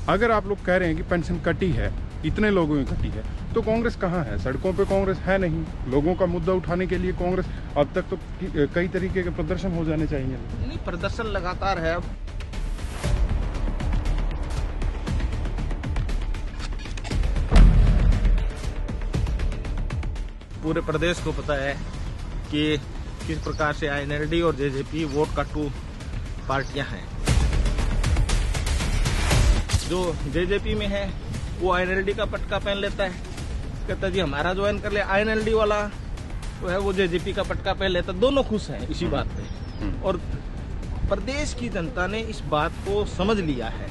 अगर आप लोग कह रहे हैं कि पेंशन कटी है, इतने लोगों की कटी है, तो कांग्रेस कहाँ है? सड़कों पे कांग्रेस है नहीं। लोगों का मुद्दा उठाने के लिए कांग्रेस, अब तक तो कई तरीके के प्रदर्शन हो जाने चाहिए। नहीं, प्रदर्शन लगातार है। अब पूरे प्रदेश को पता है कि किस प्रकार से आईएनएलडी और जेजेपी वोट काटू पार्टियां हैं। जो जेजेपी में है वो आईएनएलडी का पटका पहन लेता है, कहता जी हमारा ज्वाइन कर ले। आईएनएलडी वाला जो है वो जेजेपी का पटका पहन लेता। दोनों खुश हैं इसी बात पे। और प्रदेश की जनता ने इस बात को समझ लिया है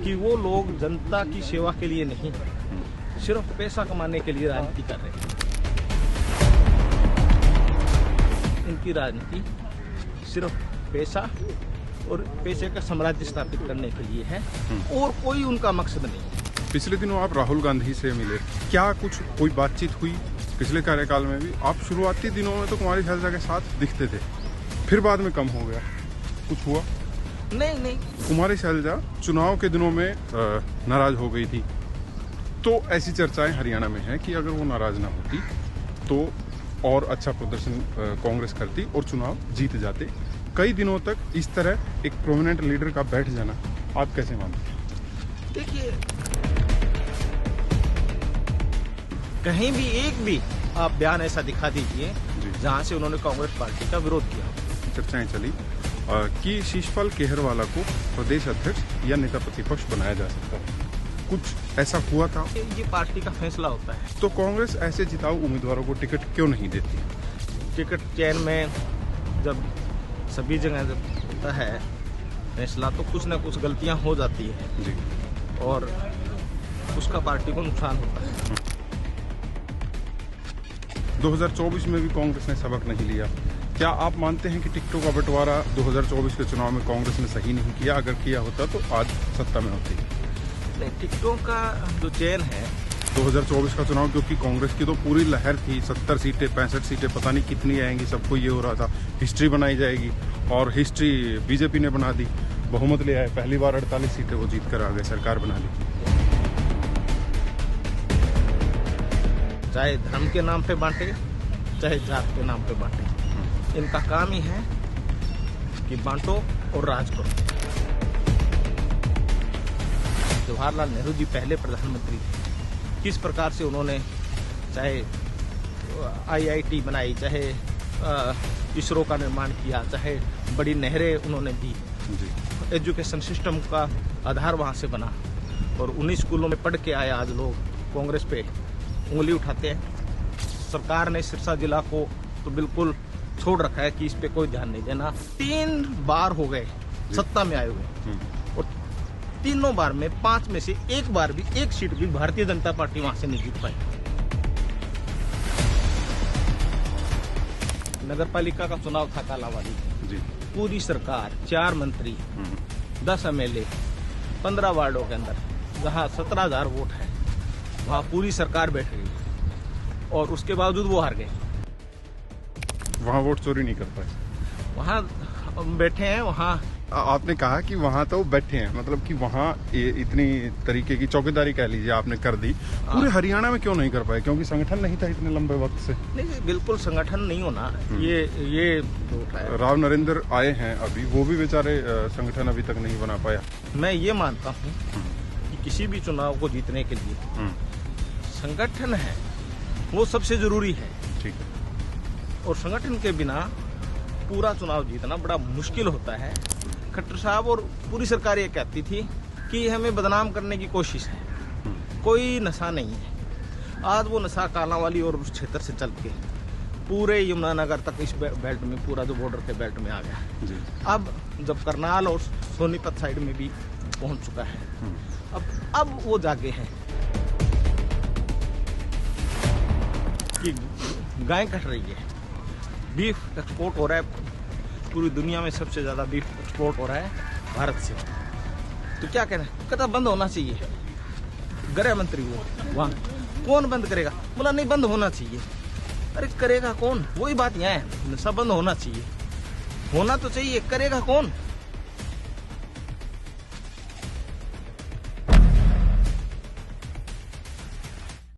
कि वो लोग जनता की सेवा के लिए नहीं, सिर्फ पैसा कमाने के लिए राजनीति कर रहे हैं। इनकी राजनीति सिर्फ पैसा और पैसे का साम्राज्य स्थापित करने के लिए है और कोई उनका मकसद नहीं। पिछले दिनों आप राहुल गांधी से मिले, क्या कुछ कोई बातचीत हुई? पिछले कार्यकाल में भी आप शुरुआती दिनों में तो कुमारी शैलजा के साथ दिखते थे, फिर बाद में कम हो गया, कुछ हुआ? नहीं। कुमारी शैलजा चुनाव के दिनों में नाराज हो गई थी, तो ऐसी चर्चाएं हरियाणा में हैं कि अगर वो नाराज ना होती तो और अच्छा प्रदर्शन कांग्रेस करती और चुनाव जीत जाते। कई दिनों तक इस तरह एक प्रोमिनेंट लीडर का बैठ जाना आप कैसे मानते हैं? देखिए, कहीं भी एक भी आप बयान ऐसा दिखा दीजिए जहां से उन्होंने कांग्रेस पार्टी का विरोध किया। चर्चाएं चली कि शिशपाल केहरवाला को प्रदेश अध्यक्ष या नेता प्रतिपक्ष बनाया जा सकता है, कुछ ऐसा हुआ था? ये पार्टी का फैसला होता है। तो कांग्रेस ऐसे जिताऊ उम्मीदवारों को टिकट क्यों नहीं देती? टिकट चयन में जब सभी जगह जब होता है फैसला तो कुछ न कुछ गलतियां हो जाती है जी, और उसका पार्टी को नुकसान होता है। 2024 में भी कांग्रेस ने सबक नहीं लिया। क्या आप मानते हैं कि टिकटों का बंटवारा 2024 के चुनाव में कांग्रेस ने सही नहीं किया? अगर किया होता तो आज सत्ता में होती। नहीं, टिकटों का जो चयन है 2024 का चुनाव, क्योंकि कांग्रेस की तो पूरी लहर थी, 70 सीटें 65 सीटें पता नहीं कितनी आएंगी, सबको ये हो रहा था हिस्ट्री बनाई जाएगी, और हिस्ट्री बीजेपी ने बना दी, बहुमत ले आए, पहली बार 48 सीटें वो जीत कर आ गए, सरकार बना ली। चाहे धर्म के नाम पे बांटे, चाहे जात के नाम पे बांटे, इनका काम ही है कि बांटो और राज करो। जवाहरलाल नेहरू जी पहले प्रधानमंत्री थे, किस प्रकार से उन्होंने चाहे आईआईटी बनाई, चाहे इसरो का निर्माण किया, चाहे बड़ी नहरें उन्होंने दी, एजुकेशन सिस्टम का आधार वहां से बना, और उन्हीं स्कूलों में पढ़ के आए आज लोग कांग्रेस पे उंगली उठाते हैं। सरकार ने सिरसा जिला को तो बिल्कुल छोड़ रखा है कि इस पे कोई ध्यान नहीं देना। 3 बार हो गए सत्ता में आए हुए, और तीनों बार में 5 में से एक बार भी एक सीट भी भारतीय जनता पार्टी वहां से नहीं जीत पाई। नगर पालिका का चुनाव था कालावाली जी, पूरी सरकार, 4 मंत्री, 10 एमएलए, 15 वार्डों के अंदर जहां 17,000 वोट है, वहां पूरी सरकार बैठ गई और उसके बावजूद वो हार गए। वहाँ वोट चोरी नहीं कर पाए? वहां बैठे हैं। वहां आपने कहा कि वहाँ तो बैठे हैं, मतलब कि वहाँ इतनी तरीके की चौकीदारी कह लीजिए आपने कर दी, पूरे हरियाणा में क्यों नहीं कर पाए? क्योंकि संगठन नहीं था इतने लंबे वक्त से? नहीं, बिल्कुल संगठन नहीं होना, ये राव नरेंद्र आए हैं अभी, वो भी बेचारे संगठन अभी तक नहीं बना पाया। मैं ये मानता हूँ कि किसी भी चुनाव को जीतने के लिए संगठन है वो सबसे जरूरी है। ठीक है। और संगठन के बिना पूरा चुनाव जीतना बड़ा मुश्किल होता है। खट्टर साहब और पूरी सरकार ये कहती थी कि हमें बदनाम करने की कोशिश है, कोई नशा नहीं है। आज वो नशा कालांवाली और उस क्षेत्र से चल के पूरे यमुनानगर तक, इस बेल्ट में, पूरा जो बॉर्डर के बेल्ट में आ गया जी। अब जब करनाल और सोनीपत साइड में भी पहुंच चुका है, अब वो जागे हैं कि गाय कट रही है, बीफ एक्सपोर्ट हो रहा है, पूरी दुनिया में सबसे ज्यादा बीफ एक्सपोर्ट हो रहा है भारत से। तो क्या कहना है, कहता बंद होना चाहिए। गृह मंत्री वो वहां, कौन बंद करेगा? बोला नहीं, बंद होना चाहिए। अरे करेगा कौन? वही बात यहाँ है, नशा बंद होना चाहिए, होना तो चाहिए, करेगा कौन?